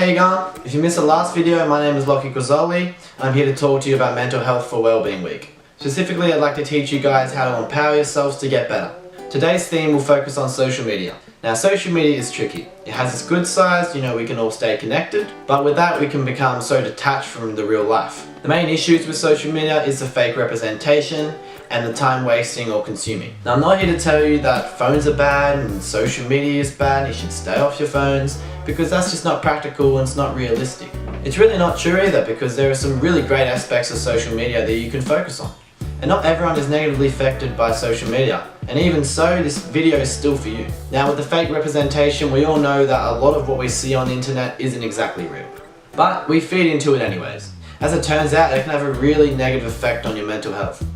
how you going? If you missed the last video, my name is Lockie Quizzoli. I'm here to talk to you about Mental Health for Wellbeing Week. Specifically, I'd like to teach you guys how to empower yourselves to get better. Today's theme will focus on social media. Now, social media is tricky. It has its good sides, we can all stay connected, but with that we can become so detached from the real life. The main issues with social media is the fake representation and the time wasting or consuming. Now, I'm not here to tell you that phones are bad and social media is bad, you should stay off your phones, because that's just not practical and it's not realistic. It's really not true either, because there are some really great aspects of social media that you can focus on. And not everyone is negatively affected by social media. And even so, this video is still for you. Now, with the fake representation, we all know that a lot of what we see on the internet isn't exactly real. But we feed into it anyways. As it turns out, it can have a really negative effect on your mental health.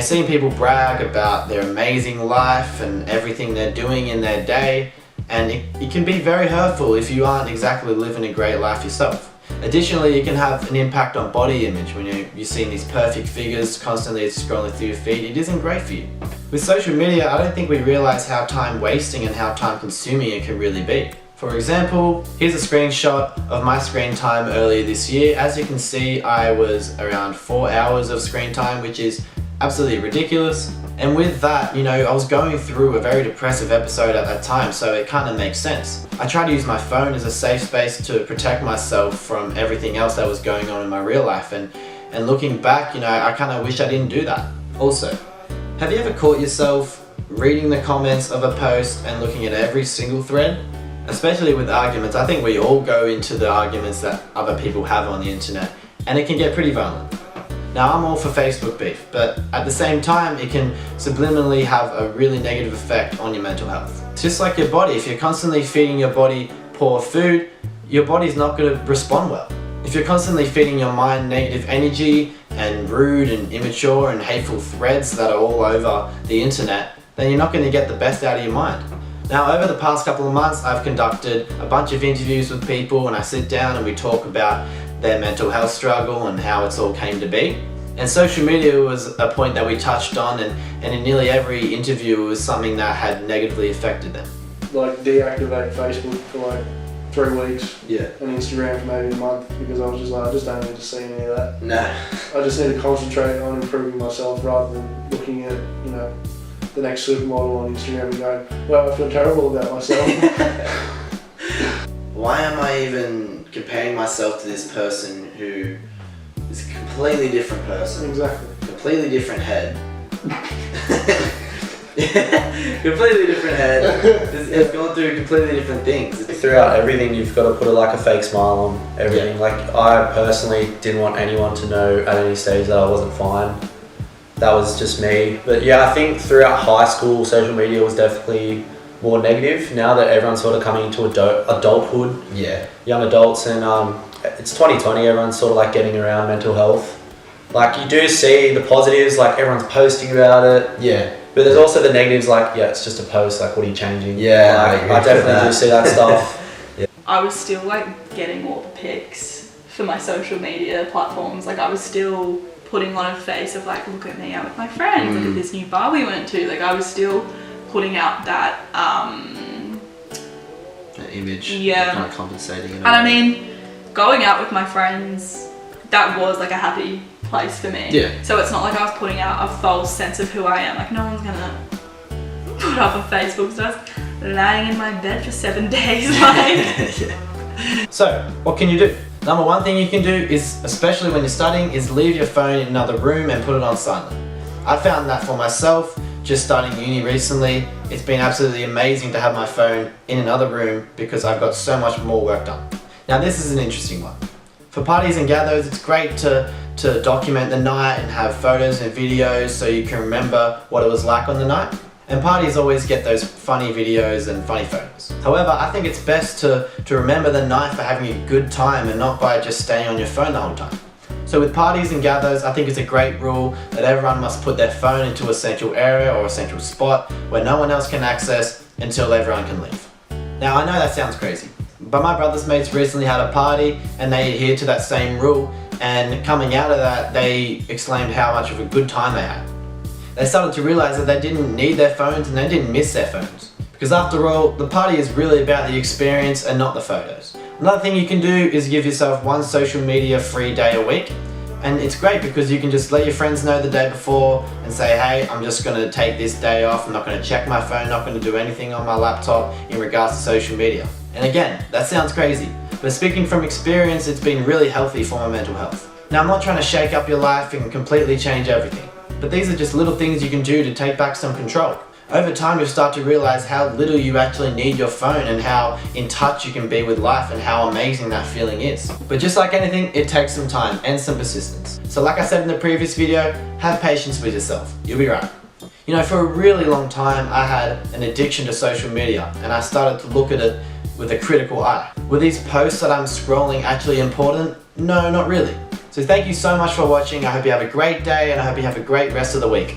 Seeing people brag about their amazing life and everything they're doing in their day, and it can be very hurtful if you aren't exactly living a great life yourself. Additionally, it can have an impact on body image when you're seeing these perfect figures constantly scrolling through your feed. It isn't great for you. With social media, I don't think we realize how time wasting and how time consuming it can really be. For example, here's a screenshot of my screen time earlier this year. As you can see, I was around 4 hours of screen time, which is absolutely ridiculous. And with that, I was going through a very depressive episode at that time, so it kind of makes sense. I tried to use my phone as a safe space to protect myself from everything else that was going on in my real life, and looking back, I kind of wish I didn't do that. Also, have you ever caught yourself reading the comments of a post and looking at every single thread? Especially with arguments, I think we all go into the arguments that other people have on the internet, and it can get pretty violent. Now, I'm all for Facebook beef, but at the same time, it can subliminally have a really negative effect on your mental health. It's just like your body. If you're constantly feeding your body poor food, your body's not going to respond well. If you're constantly feeding your mind negative energy and rude and immature and hateful threads that are all over the internet, then you're not going to get the best out of your mind. Now, over the past couple of months, I've conducted a bunch of interviews with people, and I sit down and we talk about their mental health struggle and how it's all came to be. And social media was a point that we touched on, and in nearly every interview it was something that had negatively affected them. Like deactivate Facebook for like 3 weeks. Yeah. And Instagram for maybe a month, because I was just like, I just don't need to see any of that. No. I just need to concentrate on improving myself rather than looking at, the next supermodel on Instagram and going, well, I feel terrible about myself. Why am I even comparing myself to this person who is a completely different person? Exactly. Completely different head. Completely different head. It's gone through completely different things. Throughout everything, you've got to put like a fake smile on everything. Yeah. Like, I personally didn't want anyone to know at any stage that I wasn't fine. That was just me. But yeah, I think throughout high school, social media was definitely more negative. Now that everyone's sort of coming into adulthood, young adults, and it's 2020, everyone's sort of like getting around mental health. Like, you do see the positives, like everyone's posting about it. Yeah. But there's also the negatives, like, it's just a post, like, what are you changing? Yeah, like, I definitely do see that stuff. Yeah. I was still like getting all the pics for my social media platforms. Like, I was still putting on a face of like, look at me out with my friends, look at this new bar we went to. Like, I was still putting out that image, yeah, kind of compensating. And I mean, going out with my friends, that was like a happy place for me. Yeah. So it's not like I was putting out a false sense of who I am. Like, no one's gonna put up a Facebook so I was lying in my bed for 7 days. Like. Yeah. So, what can you do? Number one thing you can do is, especially when you're studying, is leave your phone in another room and put it on silent. I found that for myself, just starting uni recently. It's been absolutely amazing to have my phone in another room because I've got so much more work done. Now, this is an interesting one. For parties and gatherings, it's great to document the night and have photos and videos so you can remember what it was like on the night. And parties always get those funny videos and funny photos. However, I think it's best to remember the night for having a good time and not by just staying on your phone the whole time. So with parties and gatherings, I think it's a great rule that everyone must put their phone into a central area or a central spot where no one else can access until everyone can leave. Now, I know that sounds crazy, but my brother's mates recently had a party and they adhered to that same rule, and coming out of that, they exclaimed how much of a good time they had. They started to realize that they didn't need their phones and they didn't miss their phones. Because after all, the party is really about the experience and not the photos. Another thing you can do is give yourself one social media free day a week. And it's great because you can just let your friends know the day before and say, hey, I'm just going to take this day off, I'm not going to check my phone, not going to do anything on my laptop in regards to social media. And again, that sounds crazy, but speaking from experience, it's been really healthy for my mental health. Now, I'm not trying to shake up your life and completely change everything, but these are just little things you can do to take back some control. Over time, you'll start to realize how little you actually need your phone and how in touch you can be with life and how amazing that feeling is. But just like anything, it takes some time and some persistence. So like I said in the previous video, have patience with yourself. You'll be right. You know, for a really long time, I had an addiction to social media and I started to look at it with a critical eye. Were these posts that I'm scrolling actually important? No, not really. So thank you so much for watching. I hope you have a great day and I hope you have a great rest of the week.